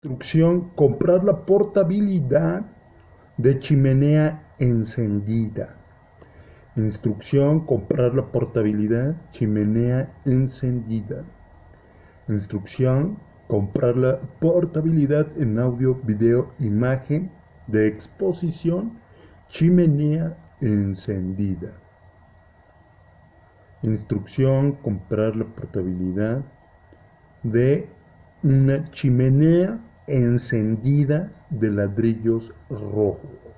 Instrucción: comprar la portabilidad de chimenea encendida. Instrucción: comprar la portabilidad chimenea encendida. Instrucción: comprar la portabilidad en audio, video, imagen de exposición chimenea encendida. Instrucción: comprar la portabilidad de una chimenea encendida de ladrillos rojos.